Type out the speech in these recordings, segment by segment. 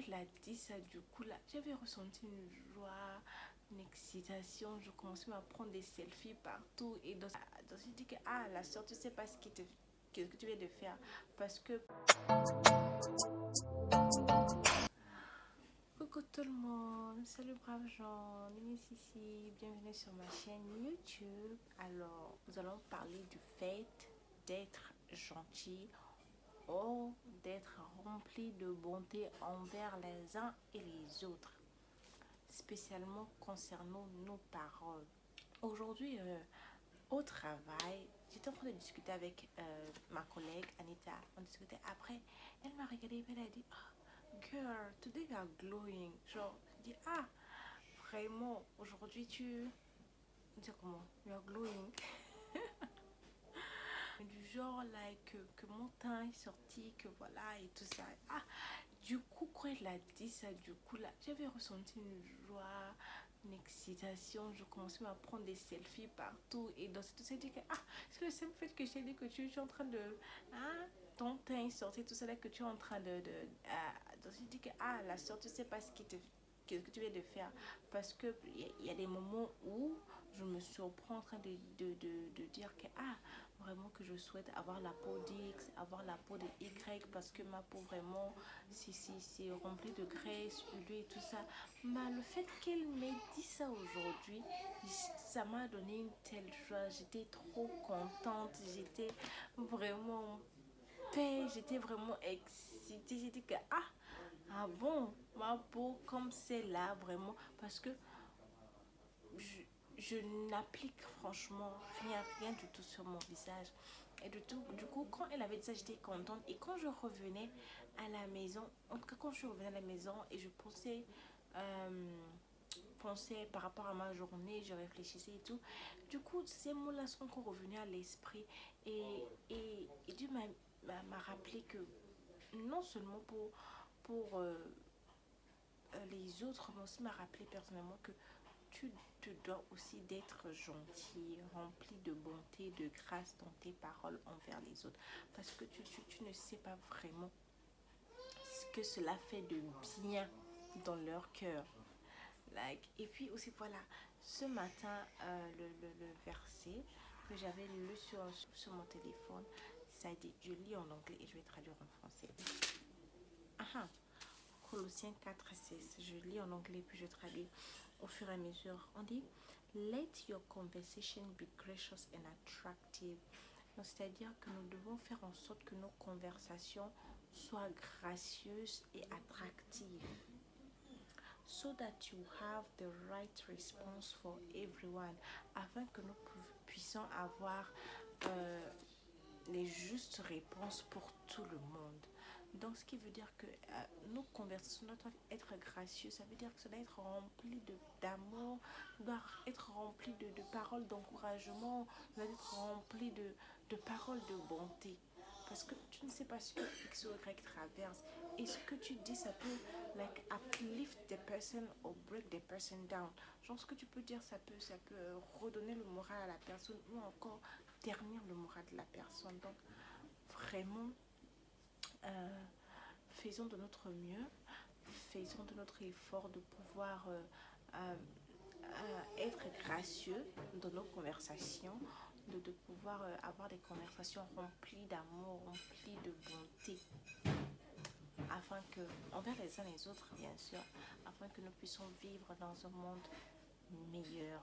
elle a dit ça, du coup, là, j'avais ressenti une joie, une excitation. Je commençais à prendre des selfies partout. Et donc je dis que, ah, la soeur, tu sais pas ce que tu viens de faire. Parce que... Coucou tout le monde, salut braves gens, Nini Sissi, bienvenue sur ma chaîne YouTube. Alors, nous allons parler du fait d'être gentil ou d'être rempli de bonté envers les uns et les autres, spécialement concernant nos paroles. Aujourd'hui, au travail, j'étais en train de discuter avec ma collègue Anita. On discutait après, elle m'a regardé et elle a dit, oh, girl, today you are glowing. Genre, je dis, ah, vraiment, aujourd'hui tu... Dire comment? You are glowing. Du genre, like, que mon teint est sorti, que voilà, et tout ça. Ah, du coup, quand elle a dit ça, du coup, là, j'avais ressenti une joie, une excitation. Je commençais à prendre des selfies partout. Et donc, tout ça, dit que, ah, c'est le simple fait que je t'ai dit que tu es en train de... Hein, ton teint est sorti, tout ça, là, que tu es en train donc, j'ai dit que, ah, la soeur, tu sais pas ce que tu viens de faire. Parce que il y a des moments où je me surprends en train de dire que, ah, vraiment que je souhaite avoir la peau d'X, avoir la peau de Y, parce que ma peau vraiment c'est rempli de graisse, huileux et tout ça. Mais le fait qu'elle m'ait dit ça aujourd'hui, ça m'a donné une telle joie. J'étais trop contente, j'étais vraiment en paix, j'étais vraiment excitée. J'ai dit que ah bon, ma peau comme celle-là, vraiment, parce que je n'applique franchement rien du tout sur mon visage. Et du coup, quand elle avait dit ça, j'étais contente. Et quand je revenais à la maison, en tout cas, quand je revenais à la maison et je pensais par rapport à ma journée, je réfléchissais et tout. Du coup, ces mots-là sont encore revenus à l'esprit. Et Dieu m'a rappelé que non seulement pour les autres, mais aussi m'a rappelé personnellement que tu te dois aussi d'être gentil, rempli de bonté, de grâce dans tes paroles envers les autres. Parce que tu ne sais pas vraiment ce que cela fait de bien dans leur cœur. Like, et puis aussi, voilà, ce matin, le verset que j'avais lu sur mon téléphone, ça a dit, je lis en anglais et je vais traduire en français. Ah, Colossiens 4:16. Je lis en anglais puis je traduis au fur et à mesure. On dit let your conversation be gracious and attractive. C'est-à-dire que nous devons faire en sorte que nos conversations soient gracieuses et attractives. So that you have the right response for everyone. Afin que nous puissions avoir les justes réponses pour tout le monde. Donc, ce qui veut dire que nos conversations doivent être gracieuses. Ça veut dire que ça doit être rempli d'amour, doit être rempli de paroles d'encouragement, doit être rempli de paroles de bonté. Parce que tu ne sais pas ce que X ou Y traverse. Et ce que tu dis, ça peut like uplift the person or break the person down. Genre, ce que tu peux dire, ça peut redonner le moral à la personne ou encore ternir le moral de la personne. Donc, vraiment, faisons de notre mieux, faisons de notre effort de pouvoir être gracieux dans nos conversations, de pouvoir avoir des conversations remplies d'amour, remplies de bonté, afin que, envers les uns et les autres bien sûr, afin que nous puissions vivre dans un monde meilleur.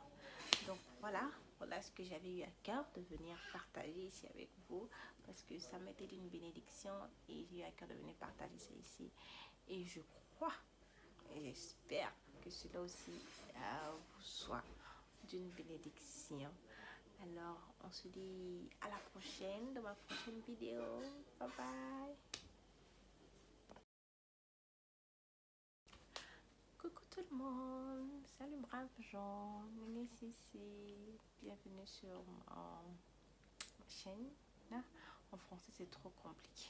Donc voilà ce que j'avais eu à cœur de venir partager ici avec vous, parce que ça m'était d'une bénédiction et j'ai eu à cœur de venir partager ça ici. Et je crois et j'espère que cela aussi vous soit d'une bénédiction. Alors on se dit à la prochaine dans ma prochaine vidéo. Bye bye. Coucou tout le monde, salut braves gens, Nini Sissi, bienvenue sur ma chaîne. Là, en français c'est trop compliqué.